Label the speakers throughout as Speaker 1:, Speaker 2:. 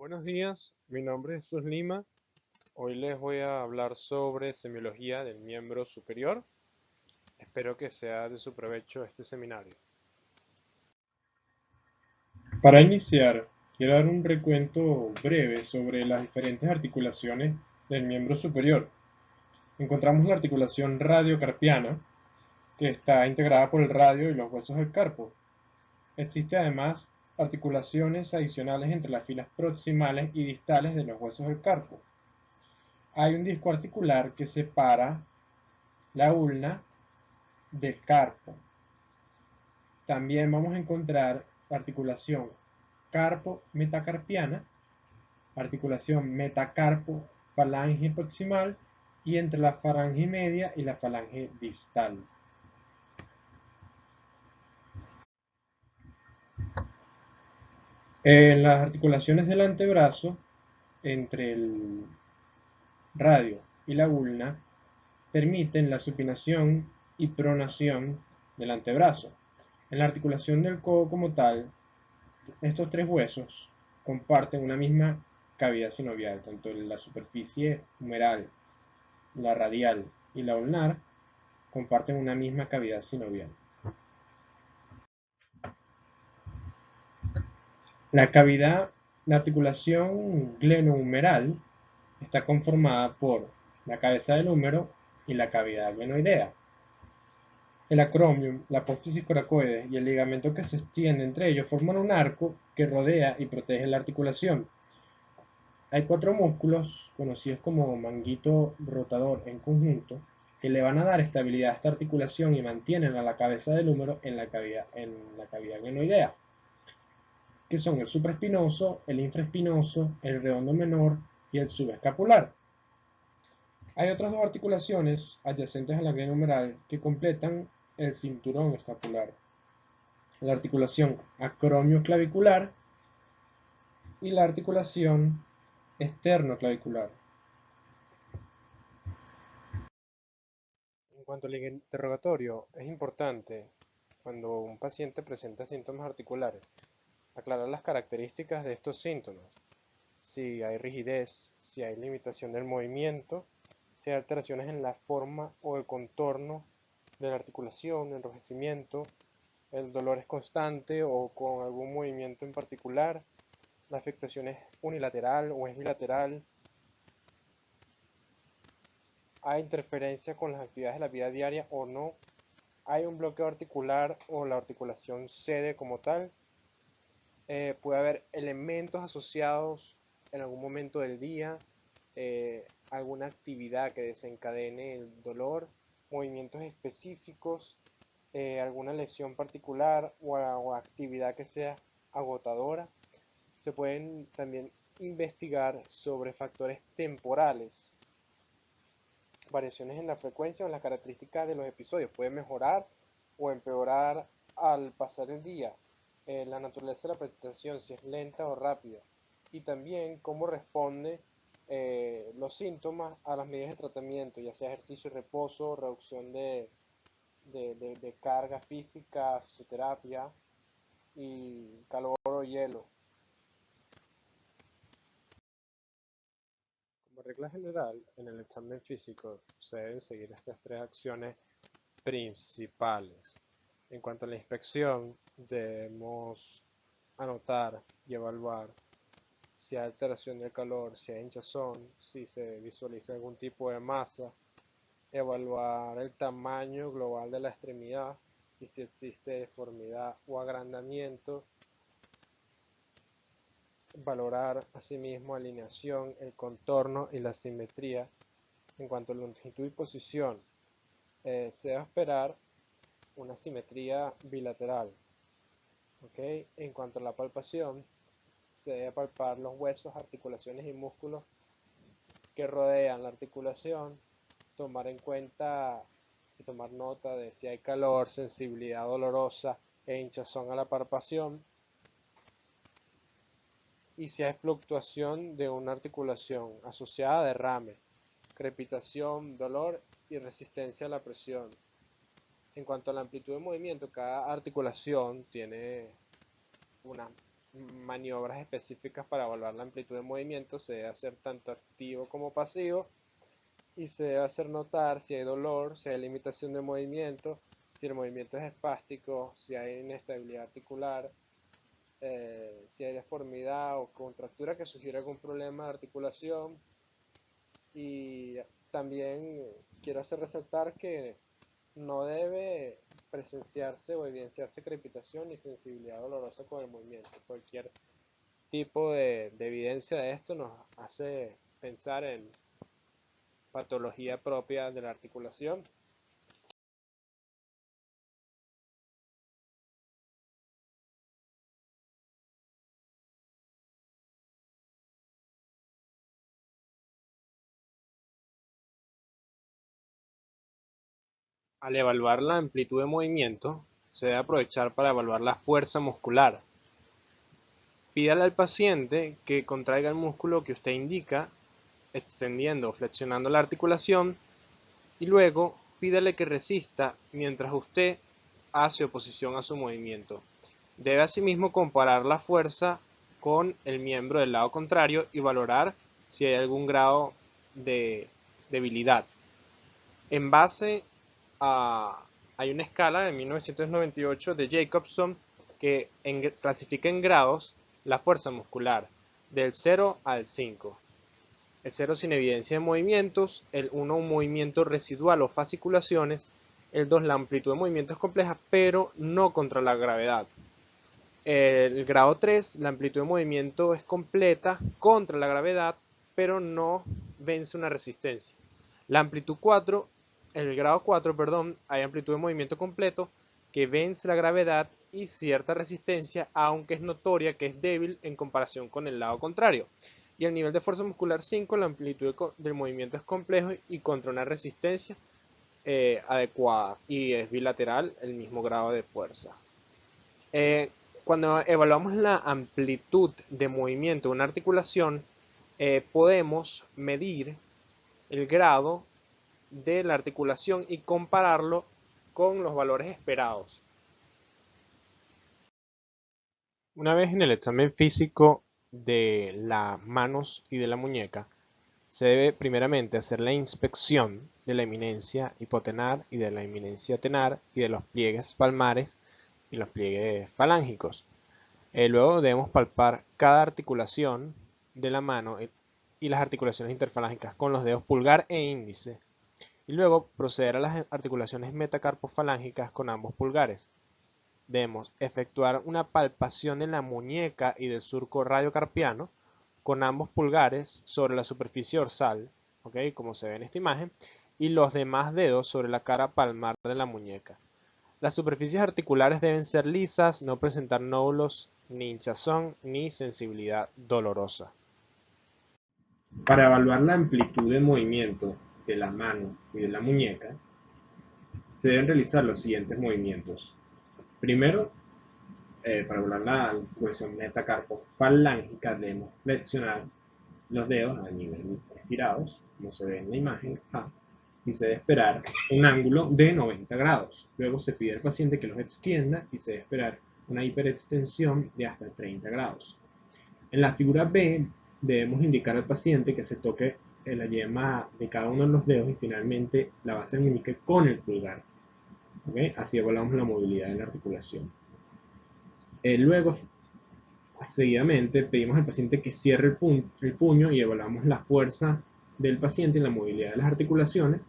Speaker 1: Buenos días, mi nombre es Jesús Lima. Hoy les voy a hablar sobre semiología del miembro superior. Espero que sea de su provecho este seminario.
Speaker 2: Para iniciar, quiero dar un recuento breve sobre las diferentes articulaciones del miembro superior. Encontramos la articulación radiocarpiana, que está integrada por el radio y los huesos del carpo. Existe además articulaciones adicionales entre las filas proximales y distales de los huesos del carpo. Hay un disco articular que separa la ulna del carpo. También vamos a encontrar la articulación carpo-metacarpiana, articulación metacarpo-falange proximal y entre la falange media y la falange distal. En las articulaciones del antebrazo, entre el radio y la ulna, permiten la supinación y pronación del antebrazo. En la articulación del codo como tal, estos tres huesos comparten una misma cavidad sinovial, tanto en la superficie humeral, la radial y la ulnar comparten una misma cavidad sinovial. La articulación glenohumeral está conformada por la cabeza del húmero y la cavidad glenoidea. El acromion, la apófisis coracoides y el ligamento que se extiende entre ellos forman un arco que rodea y protege la articulación. Hay cuatro músculos, conocidos como manguito rotador en conjunto, que le van a dar estabilidad a esta articulación y mantienen a la cabeza del húmero en la cavidad glenoidea, que son el supraespinoso, el infraespinoso, el redondo menor y el subescapular. Hay otras dos articulaciones adyacentes a la glena humeral que completan el cinturón escapular: la articulación acromioclavicular y la articulación esternoclavicular.
Speaker 1: En cuanto al interrogatorio, es importante, cuando un paciente presenta síntomas articulares, aclarar las características de estos síntomas. Si hay rigidez, si hay limitación del movimiento, si hay alteraciones en la forma o el contorno de la articulación, enrojecimiento, el dolor es constante o con algún movimiento en particular, la afectación es unilateral o es bilateral, hay interferencia con las actividades de la vida diaria o no, hay un bloqueo articular o la articulación cede como tal, puede haber elementos asociados en algún momento del día, alguna actividad que desencadene el dolor, movimientos específicos, alguna lesión particular o actividad que sea agotadora. Se pueden también investigar sobre factores temporales, variaciones en la frecuencia o en las características de los episodios. Puede mejorar o empeorar al pasar el día, la naturaleza de la presentación, si es lenta o rápida, y también cómo responde los síntomas a las medidas de tratamiento, ya sea ejercicio y reposo, reducción de carga física, fisioterapia y calor o hielo. Como regla general, en el examen físico se deben seguir estas tres acciones principales. En cuanto a la inspección, debemos anotar y evaluar si hay alteración del calor, si hay hinchazón, si se visualiza algún tipo de masa, evaluar el tamaño global de la extremidad y si existe deformidad o agrandamiento, valorar asimismo alineación, el contorno y la simetría. En cuanto a longitud y posición, se debe esperar una simetría bilateral. ¿Okay? En cuanto a la palpación, se debe palpar los huesos, articulaciones y músculos que rodean la articulación, tomar en cuenta y tomar nota de si hay calor, sensibilidad dolorosa e hinchazón a la palpación, y si hay fluctuación de una articulación asociada a derrame, crepitación, dolor y resistencia a la presión. En cuanto a la amplitud de movimiento, cada articulación tiene una maniobras específicas para evaluar la amplitud de movimiento. Se debe hacer tanto activo como pasivo y se debe hacer notar si hay dolor, si hay limitación de movimiento, si el movimiento es espástico, si hay inestabilidad articular, si hay deformidad o contractura que sugiere algún problema de articulación. Y también quiero hacer resaltar que no debe presenciarse o evidenciarse crepitación ni sensibilidad dolorosa con el movimiento. Cualquier tipo de evidencia de esto nos hace pensar en patología propia de la articulación. Al evaluar la amplitud de movimiento, se debe aprovechar para evaluar la fuerza muscular. Pídale al paciente que contraiga el músculo que usted indica, extendiendo o flexionando la articulación, y luego pídale que resista mientras usted hace oposición a su movimiento. Debe asimismo comparar la fuerza con el miembro del lado contrario y valorar si hay algún grado de debilidad. En base hay una escala de 1998 de Jacobson que clasifica en grados la fuerza muscular, del 0 al 5. El 0 sin evidencia de movimientos, el 1 un movimiento residual o fasciculaciones, el 2 la amplitud de movimientos compleja pero no contra la gravedad. El grado 3, la amplitud de movimiento es completa contra la gravedad pero no vence una resistencia. La amplitud 4, el grado 4, perdón, hay amplitud de movimiento completo que vence la gravedad y cierta resistencia, aunque es notoria que es débil en comparación con el lado contrario. Y el nivel de fuerza muscular 5, la amplitud del movimiento es complejo y contra una resistencia adecuada y es bilateral el mismo grado de fuerza. Cuando evaluamos la amplitud de movimiento de una articulación, podemos medir el grado de la articulación y compararlo con los valores esperados. Una vez en el examen físico de las manos y de la muñeca, se debe primeramente hacer la inspección de la eminencia hipotenar y de la eminencia tenar y de los pliegues palmares y los pliegues falángicos. Luego debemos palpar cada articulación de la mano y las articulaciones interfalángicas con los dedos pulgar e índice. Y luego proceder a las articulaciones metacarpofalángicas con ambos pulgares. Debemos efectuar una palpación de la muñeca y del surco radiocarpiano con ambos pulgares sobre la superficie dorsal, ¿okay? Como se ve en esta imagen, y los demás dedos sobre la cara palmar de la muñeca. Las superficies articulares deben ser lisas, no presentar nódulos, ni hinchazón, ni sensibilidad dolorosa.
Speaker 2: Para evaluar la amplitud de movimiento de la mano y de la muñeca, se deben realizar los siguientes movimientos. Primero, para evaluar la cohesión metacarpofalángica, debemos flexionar los dedos a nivel estirados, como se ve en la imagen A, y se debe esperar un ángulo de 90 grados. Luego se pide al paciente que los extienda y se debe esperar una hiperextensión de hasta 30 grados. En la figura B debemos indicar al paciente que se toque la yema de cada uno de los dedos y finalmente la base del meñique con el pulgar. ¿Okay? Así evaluamos la movilidad de la articulación. Luego, seguidamente, pedimos al paciente que cierre el puño y evaluamos la fuerza del paciente y la movilidad de las articulaciones,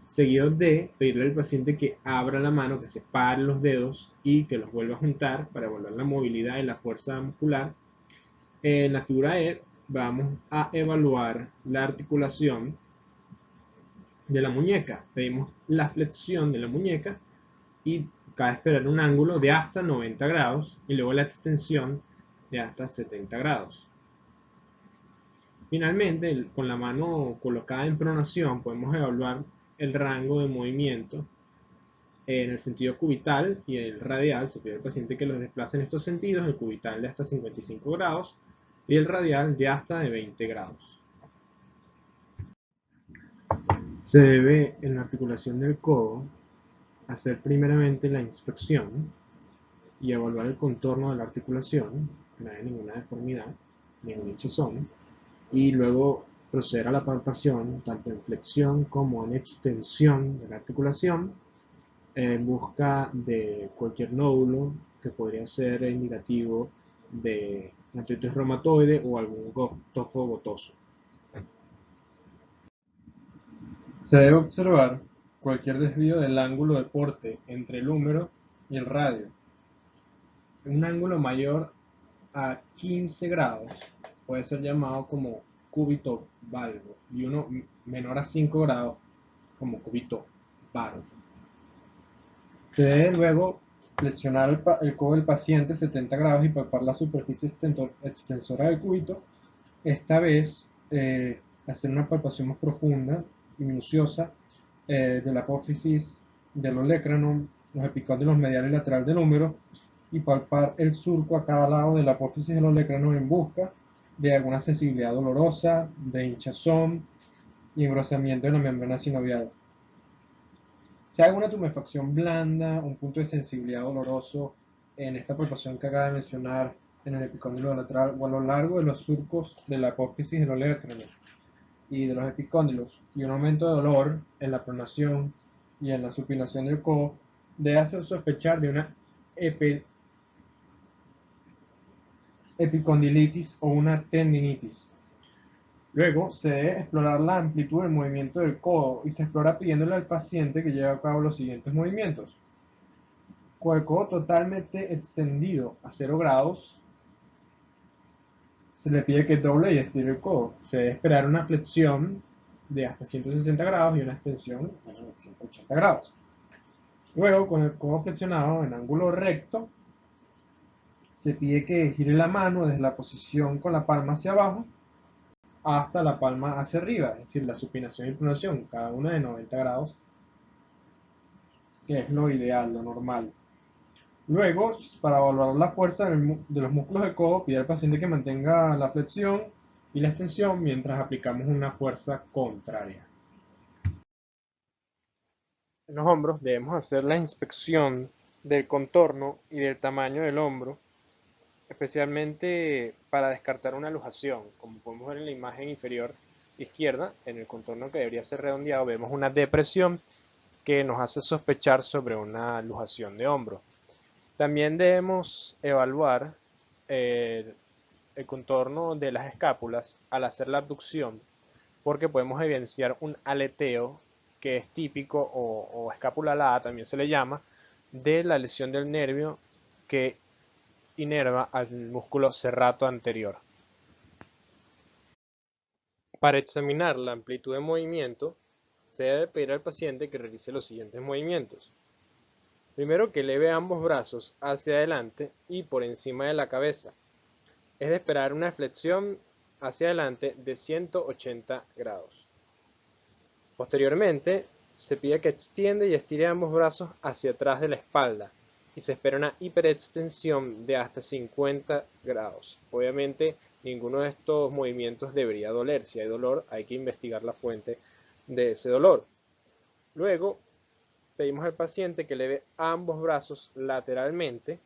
Speaker 2: seguido de pedirle al paciente que abra la mano, que separe los dedos y que los vuelva a juntar para evaluar la movilidad y la fuerza muscular. En la figura E vamos a evaluar la articulación de la muñeca. Pedimos la flexión de la muñeca y cabe esperar un ángulo de hasta 90 grados y luego la extensión de hasta 70 grados. Finalmente, con la mano colocada en pronación podemos evaluar el rango de movimiento en el sentido cubital y el radial. Se pide al paciente que los desplace en estos sentidos, el cubital de hasta 55 grados y el radial de hasta de 20 grados. Se debe, en la articulación del codo, hacer primeramente la inspección y evaluar el contorno de la articulación, que no haya ninguna deformidad, ningún hinchazón, y luego proceder a la palpación, tanto en flexión como en extensión de la articulación, en busca de cualquier nódulo que podría ser indicativo de artritis reumatoide o algún tofo gotoso. Se debe observar cualquier desvío del ángulo de porte entre el húmero y el radio. Un ángulo mayor a 15 grados puede ser llamado como cúbito valvo y uno menor a 5 grados como cúbito varo. Se debe luego flexionar el codo del paciente 70 grados y palpar la superficie extensora del cúbito. Esta vez hacer una palpación más profunda y minuciosa de la apófisis del olecranon, los epicóndilos medial y lateral del húmero, y palpar el surco a cada lado de la apófisis del olecranon en busca de alguna sensibilidad dolorosa, de hinchazón y engrosamiento de la membrana sinovial. Si hay alguna tumefacción blanda, un punto de sensibilidad doloroso en esta palpación que acabo de mencionar en el epicóndilo lateral o a lo largo de los surcos de la apófisis del olecranon y de los epicóndilos, y un aumento de dolor en la pronación y en la supinación del codo, debe hacer sospechar de una epicondilitis o una tendinitis. Luego se debe explorar la amplitud del movimiento del codo y se explora pidiéndole al paciente que lleve a cabo los siguientes movimientos. Con el codo totalmente extendido a 0 grados, se le pide que doble y estire el codo. Se debe esperar una flexión de hasta 160 grados y una extensión de 180 grados. Luego, con el codo flexionado en ángulo recto, se pide que gire la mano desde la posición con la palma hacia abajo hasta la palma hacia arriba, es decir, la supinación y pronación, cada una de 90 grados, que es lo ideal, lo normal. Luego, para evaluar la fuerza de los músculos del codo, pide al paciente que mantenga la flexión y la extensión mientras aplicamos una fuerza contraria.
Speaker 1: En los hombros debemos hacer la inspección del contorno y del tamaño del hombro, especialmente para descartar una luxación. Como podemos ver en la imagen inferior izquierda, en el contorno que debería ser redondeado, vemos una depresión que nos hace sospechar sobre una luxación de hombro. También debemos evaluar el contorno de las escápulas al hacer la abducción, porque podemos evidenciar un aleteo que es típico o escápula alada también se le llama, de la lesión del nervio que inerva al músculo serrato anterior. Para examinar la amplitud de movimiento, se debe pedir al paciente que realice los siguientes movimientos. Primero, que eleve ambos brazos hacia adelante y por encima de la cabeza. Es de esperar una flexión hacia adelante de 180 grados. Posteriormente, se pide que extienda y estire ambos brazos hacia atrás de la espalda y se espera una hiperextensión de hasta 50 grados. Obviamente, ninguno de estos movimientos debería doler. Si hay dolor, hay que investigar la fuente de ese dolor. Luego, pedimos al paciente que eleve ambos brazos lateralmente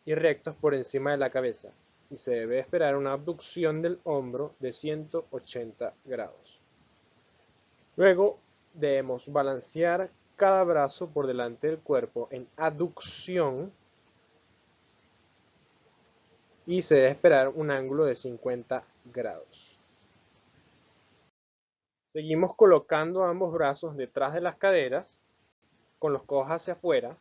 Speaker 1: y rectos por encima de la cabeza y se debe esperar una abducción del hombro de 180 grados. Luego debemos balancear cada brazo por delante del cuerpo en aducción y se debe esperar un ángulo de 50 grados. Seguimos colocando ambos brazos detrás de las caderas con los codos hacia afuera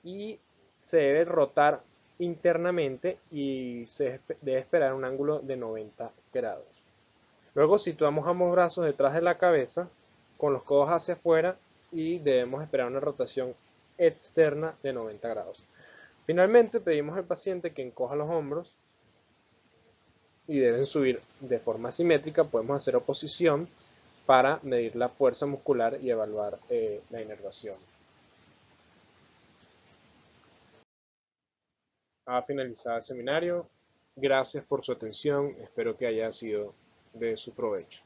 Speaker 1: y se debe rotar internamente y se debe esperar un ángulo de 90 grados. Luego situamos ambos brazos detrás de la cabeza con los codos hacia afuera y debemos esperar una rotación externa de 90 grados. Finalmente pedimos al paciente que encoja los hombros y deben subir de forma simétrica. Podemos hacer oposición para medir la fuerza muscular y evaluar la inervación. Ha finalizado el seminario. Gracias por su atención. Espero que haya sido de su provecho.